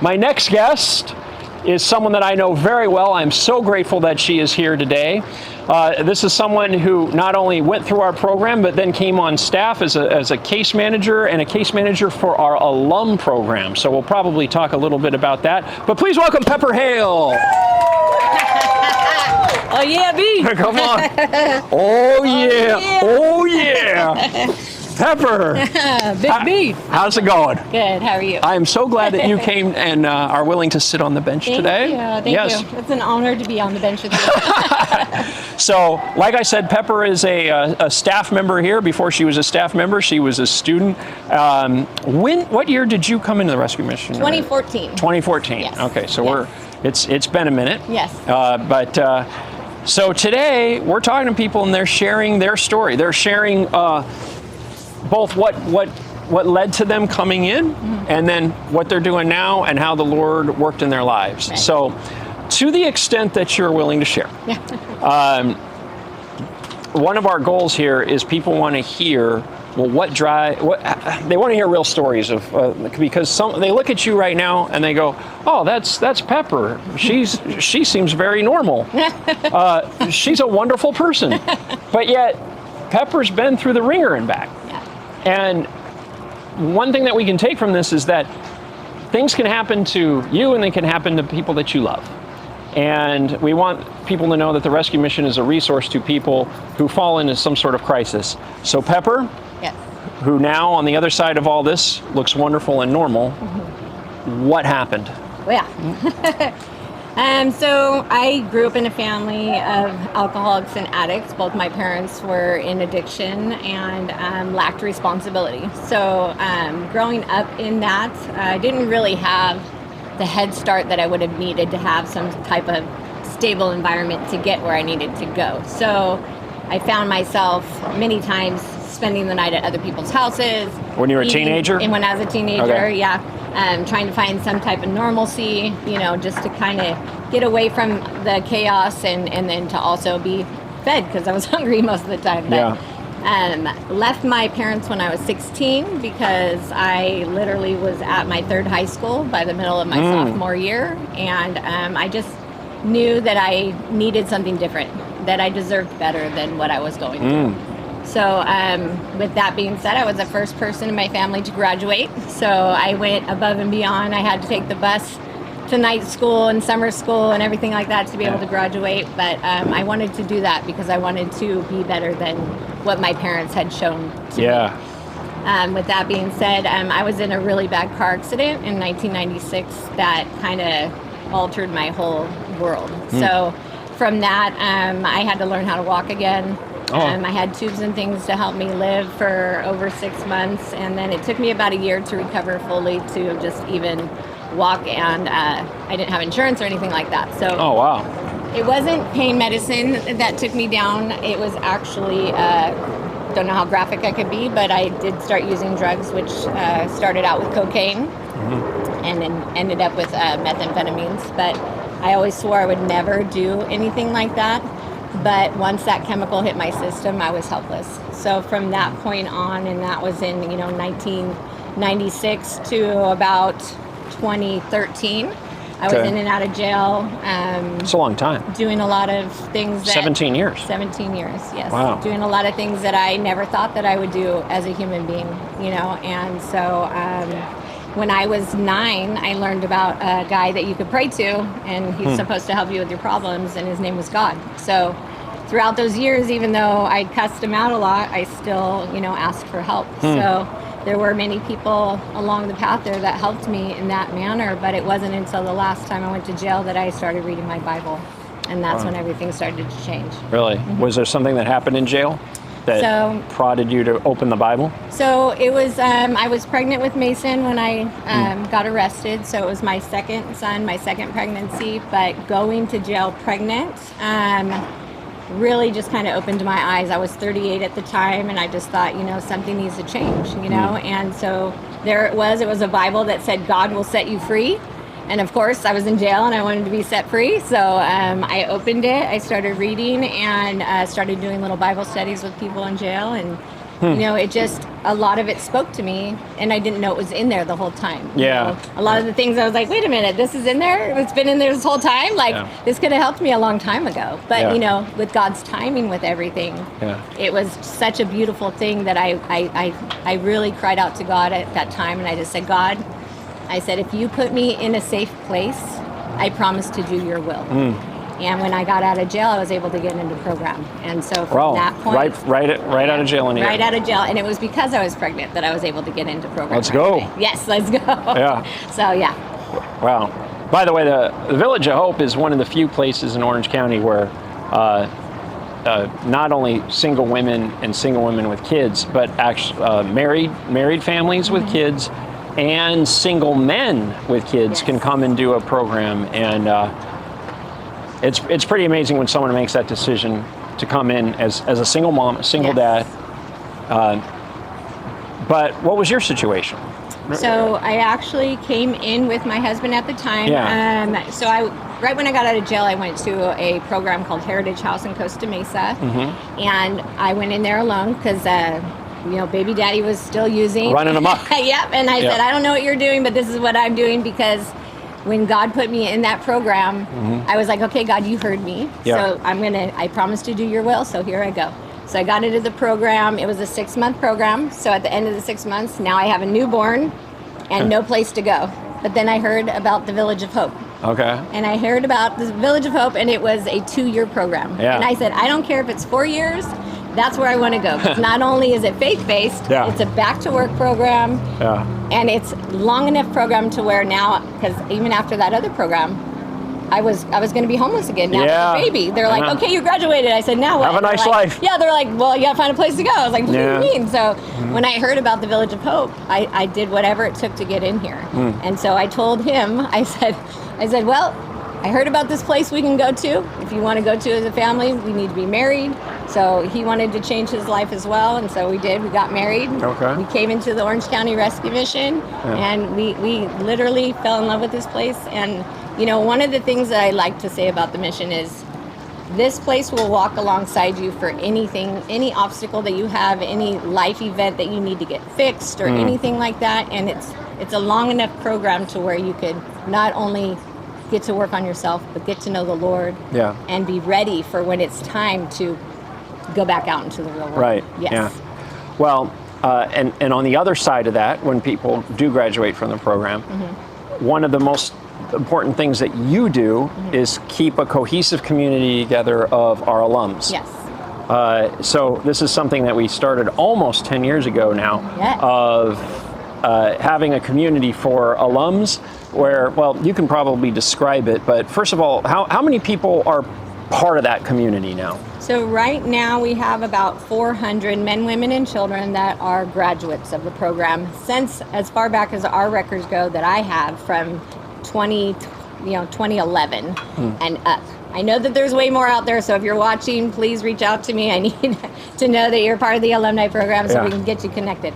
My next guest is someone that I know very well. I'm so grateful that she is here today. This is someone who not only went through our program, but then came on staff as a case manager and a case manager for our alum program. So we'll probably talk a little bit about that. But please welcome Pepper Hale. Oh yeah, B. Come on. Oh yeah. Oh yeah. Pepper. Big B. How's it going? Good. How are you? I am so glad that you came and are willing to sit on the bench today. Thank Yes. you. It's an honor to be on the bench with you. So, like I said, Pepper is a staff member here. Before she was a staff member, she was a student. What year did you come into the rescue mission? 2014. 2014. Yes. Okay, so it's been a minute. Yes. So today we're talking to people and they're sharing their story. They're sharing both what led to them coming in, and then what they're doing now and how the Lord worked in their lives. Right. So to the extent that you're willing to share, one of our goals here is people want to hear, well, they want to hear real stories of, because they look at you right now and they go, oh, that's Pepper. She seems very normal. She's a wonderful person. But yet, Pepper's been through the ringer and back. And one thing that we can take from this is that things can happen to you and they can happen to people that you love. And we want people to know that the rescue mission is a resource to people who fall into some sort of crisis. So Pepper, yes, who now on the other side of all this looks wonderful and normal, what happened? Well, so I grew up in a family of alcoholics and addicts. Both my parents were in addiction and lacked responsibility. So growing up in that, I didn't really have the head start that I would have needed to have some type of stable environment to get where I needed to go. So I found myself many times spending the night at other people's houses. When you were a teenager? And when I was a teenager, okay. Yeah. Trying to find some type of normalcy, just to kind of get away from the chaos and then to also be fed because I was hungry most of the time. But, left my parents when I was 16 because I literally was at my third high school by the middle of my sophomore year. And I just knew that I needed something different, that I deserved better than what I was going through. So with that being said, I was the first person in my family to graduate. So I went above and beyond. I had to take the bus to night school and summer school and everything like that to be able to graduate. But I wanted to do that because I wanted to be better than what my parents had shown to me. With that being said, I was in a really bad car accident in 1996 that kind of altered my whole world. So from that, I had to learn how to walk again. I had tubes and things to help me live for over 6 months, and then it took me about a year to recover fully to just even walk, and I didn't have insurance or anything like that. So it wasn't pain medicine that took me down. It was actually, don't know how graphic I could be, but I did start using drugs, which started out with cocaine and then ended up with methamphetamines. But I always swore I would never do anything like that. But once that chemical hit my system, I was helpless. So from that point on, and that was in 1996 to about 2013, I was in and out of jail. It's a long time. Doing a lot of things. 17 years. 17 years, yes. Wow. Doing a lot of things that I never thought that I would do as a human being, And so when I was 9, I learned about a guy that you could pray to, and he's supposed to help you with your problems, and his name was God. So throughout those years, even though I cussed him out a lot, I still, asked for help. So there were many people along the path there that helped me in that manner, but it wasn't until the last time I went to jail that I started reading my Bible, and that's when everything started to change. Really? Was there something that happened in jail that prodded you to open the Bible? So it was, I was pregnant with Mason when I got arrested. So it was my second son, my second pregnancy, but going to jail pregnant really just kind of opened my eyes. I was 38 at the time, and I just thought, something needs to change, and so there it was a Bible that said God will set you free. And of course, I was in jail and I wanted to be set free. So I opened it, I started reading, and started doing little Bible studies with people in jail. And, it just a lot of it spoke to me, and I didn't know it was in there the whole time. Yeah. A lot of the things I was like, wait a minute, this is in there? It's been in there this whole time? Like, this could have helped me a long time ago. But, with God's timing with everything, it was such a beautiful thing that I really cried out to God at that time, and I just said, God, I said, if you put me in a safe place, I promise to do your will. And when I got out of jail, I was able to get into program. And so from that point, right out of jail, right out of jail, and it was because I was pregnant that I was able to get into program. Let's go. Yes, let's go. Yeah. So yeah. Wow. By the way, the Village of Hope is one of the few places in Orange County where not only single women and single women with kids, but actually married families with kids and single men with kids can come and do a program. And it's pretty amazing when someone makes that decision to come in as a single mom, a single dad. But what was your situation? So I actually came in with my husband at the time. So right when I got out of jail, I went to a program called Heritage House in Costa Mesa. And I went in there alone because baby daddy was still using. Running amok. Yep. And I said, I don't know what you're doing, but this is what I'm doing, because when God put me in that program, I was like, okay, God, you heard me. So I promised to do your will. So here I go. So I got into the program. It was a 6-month program. So at the end of the 6 months, now I have a newborn and no place to go. But then I heard about the Village of Hope. Okay. And I heard about the Village of Hope, and it was a 2-year program. And I said, I don't care if it's 4 years. That's where I want to go. 'Cause not only is it faith-based, it's a back-to-work program. And it's long enough program to where now, because even after that other program, I was going to be homeless again now with the baby. They're like, okay, you graduated. I said, now what? Have a nice life. Yeah, they're like, well, you got to find a place to go. I was like, what do you mean? So when I heard about the Village of Hope, I did whatever it took to get in here. And so I told him, I said, well, I heard about this place we can go to. If you want to go to as a family, we need to be married. So he wanted to change his life as well, and so we did. We got married. Okay. We came into the Orange County Rescue Mission, and we literally fell in love with this place. And one of the things that I like to say about the mission is this place will walk alongside you for anything, any obstacle that you have, any life event that you need to get fixed or anything like that. And it's a long enough program to where you could not only get to work on yourself, but get to know the Lord and be ready for when it's time to go back out into the real world. Right. Yes. Yeah. Well, and on the other side of that, when people do graduate from the program, one of the most important things that you do is keep a cohesive community together of our alums. Yes. So this is something that we started almost 10 years ago now of having a community for alums where, well, you can probably describe it, but first of all, how many people are part of that community now? So right now we have about 400 men, women, and children that are graduates of the program since as far back as our records go that I have from 2011 and up. I know that there's way more out there, so if you're watching, please reach out to me. I need to know that you're part of the alumni program so we can get you connected.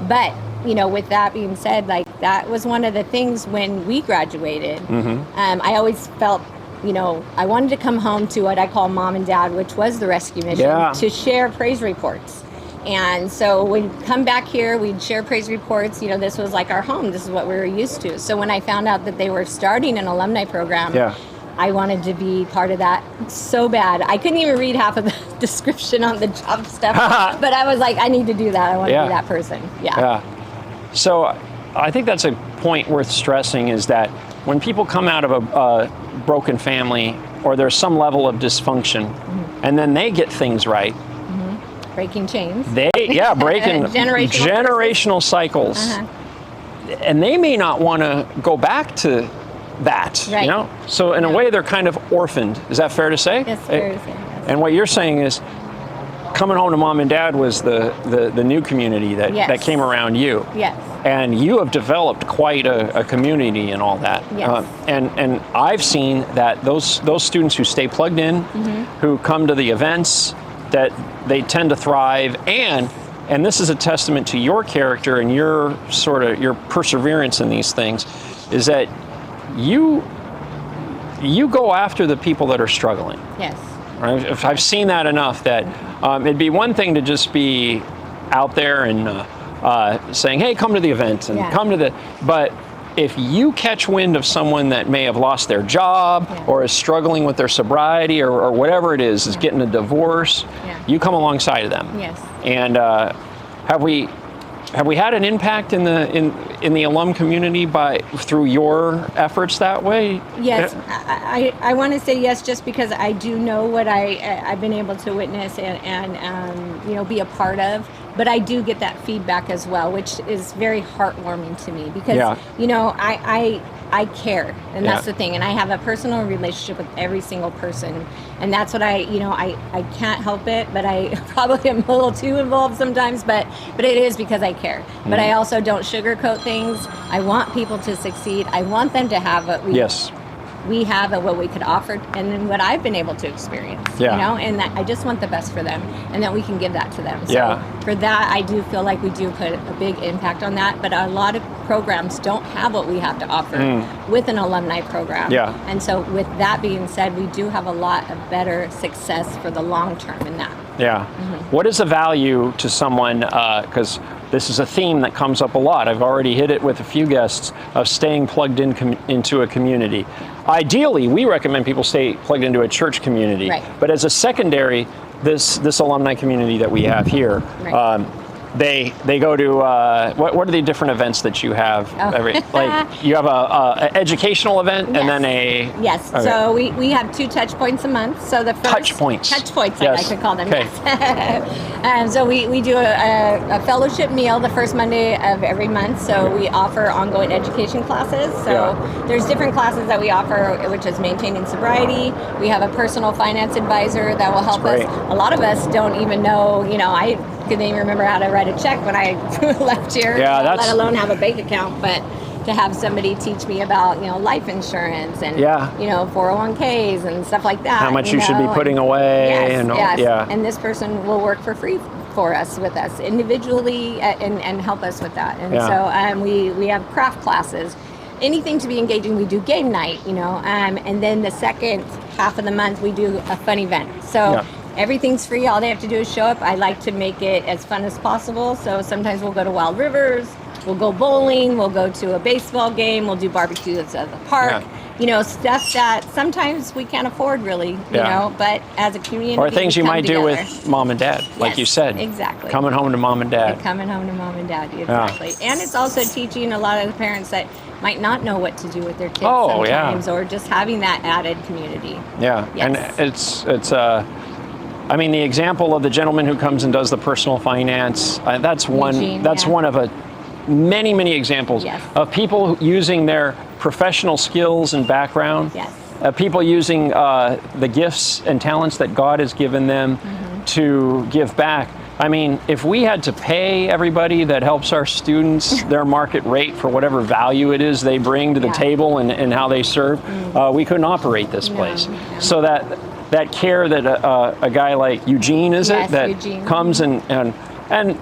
But with that being said, like that was one of the things when we graduated. I always felt, I wanted to come home to what I call mom and dad, which was the rescue mission, to share praise reports. And so we'd come back here, we'd share praise reports. This was like our home. This is what we were used to. So when I found out that they were starting an alumni program, I wanted to be part of that so bad. I couldn't even read half of the description on the job stuff, but I was like, I need to do that. I want to be that person. Yeah. So I think that's a point worth stressing, is that when people come out of a broken family or there's some level of dysfunction and then they get things right, breaking chains. Breaking generational cycles. And they may not want to go back to that, So in a way, they're kind of orphaned. Is that fair to say? Yes, fair to say. Yes. And what you're saying is, coming home to mom and dad was the new community that came around you. Yes. And you have developed quite a community and all that. Yes. And I've seen that those students who stay plugged in, who come to the events, that they tend to thrive. And this is a testament to your character and your perseverance in these things, is that you go after the people that are struggling. Yes. I've seen that enough that it'd be one thing to just be out there and saying, hey, come to the event and come to the, but if you catch wind of someone that may have lost their job or is struggling with their sobriety or whatever it is getting a divorce, you come alongside of them. Yes. And have we had an impact in the alum community through your efforts that way? Yes, I want to say yes, just because I do know what I've been able to witness and be a part of. But I do get that feedback as well, which is very heartwarming to me because I care, and that's the thing. And I have a personal relationship with every single person, and that's what I can't help it. But I probably am a little too involved sometimes. But it is because I care. But I also don't sugarcoat things. I want people to succeed. I want them to have what we have and what we could offer, and then what I've been able to experience. And that I just want the best for them, and that we can give that to them. So for that, I do feel like we do put a big impact on that. But a lot of programs don't have what we have to offer with an alumni program. And so with that being said, we do have a lot of better success for the long term in that. What is the value to someone, because this is a theme that comes up a lot. I've already hit it with a few guests, of staying plugged into a community. Ideally, we recommend people stay plugged into a church community. But as a secondary, this alumni community that we have here, they go to what are the different events that you have? Like you have a educational event and then a So we have 2 touch points a month. So the first touch points I like to call them. And so we do a fellowship meal the first Monday of every month. So we offer ongoing education classes. So there's different classes that we offer, which is maintaining sobriety. We have a personal finance advisor that will help us. A lot of us don't even know. I couldn't even remember how to write a check when I left here, let alone have a bank account. But to have somebody teach me about life insurance and 401ks and stuff like that. How much you should be putting away and this person will work for free with us individually and help us with that. And so we have craft classes. Anything to be engaging. We do game night, and then the second half of the month we do a fun event. So everything's free. All they have to do is show up. I like to make it as fun as possible. So sometimes we'll go to Wild Rivers, we'll go bowling, we'll go to a baseball game, we'll do barbecues at the park. Stuff that sometimes we can't afford really, you know, but as a community. Or things you might do with mom and dad, like you said. Exactly. Coming home to mom and dad. Coming home to mom and dad, exactly. And it's also teaching a lot of the parents that might not know what to do with their kids sometimes, or just having that added community. And it's I mean, the example of the gentleman who comes and does the personal finance, that's one. That's one of many examples of people using their professional skills and background. People using the gifts and talents that God has given them to give back. I mean, if we had to pay everybody that helps our students their market rate for whatever value it is they bring to the table and how they serve, we couldn't operate this place. So that care that a guy like Eugene, Eugene. Comes and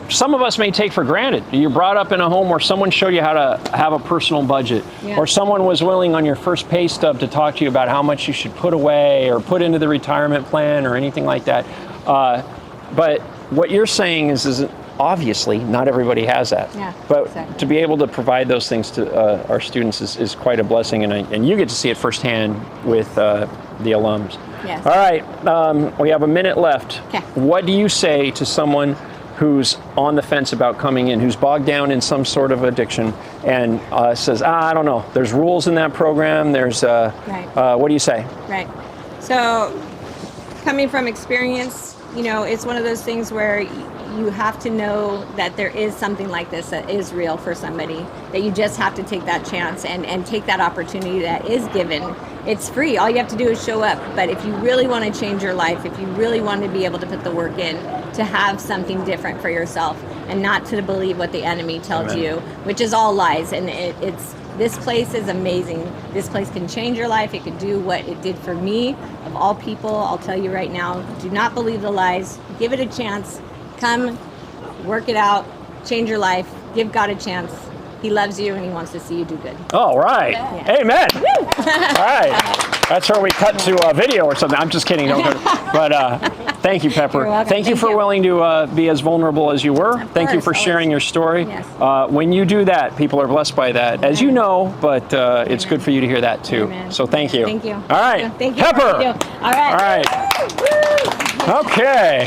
some of us may take for granted. You're brought up in a home where someone showed you how to have a personal budget, or someone was willing on your first pay stub to talk to you about how much you should put away or put into the retirement plan or anything like that. But what you're saying is obviously not everybody has that. But to be able to provide those things to our students is quite a blessing, and you get to see it firsthand with the alums. All right, we have a minute left. What do you say to someone who's on the fence about coming in, who's bogged down in some sort of addiction and says, I don't know, there's rules in that program, there's, what do you say? So coming from experience, it's one of those things where you have to know that there is something like this that is real for somebody, that you just have to take that chance and take that opportunity that is given. It's free. All you have to do is show up. But if you really want to change your life, if you really want to be able to put the work in, to have something different for yourself and not to believe what the enemy tells you, which is all lies. And this place is amazing. This place can change your life. It could do what it did for me. Of all people, I'll tell you right now, do not believe the lies. Give it a chance. Come, work it out, change your life, give God a chance. He loves you and he wants to see you do good. All right. Amen. All right. That's where we cut to a video or something. I'm just kidding. But Thank you, Pepper. You're welcome. Thank you for willing to be as vulnerable as you were. Thank you course, for always. sharing your story. Yes. When you do that, people are blessed by that, as you know, but it's good for you to hear that too. Amen. So thank you. Thank you. All right. Thank you. Pepper. All right. All right. Okay.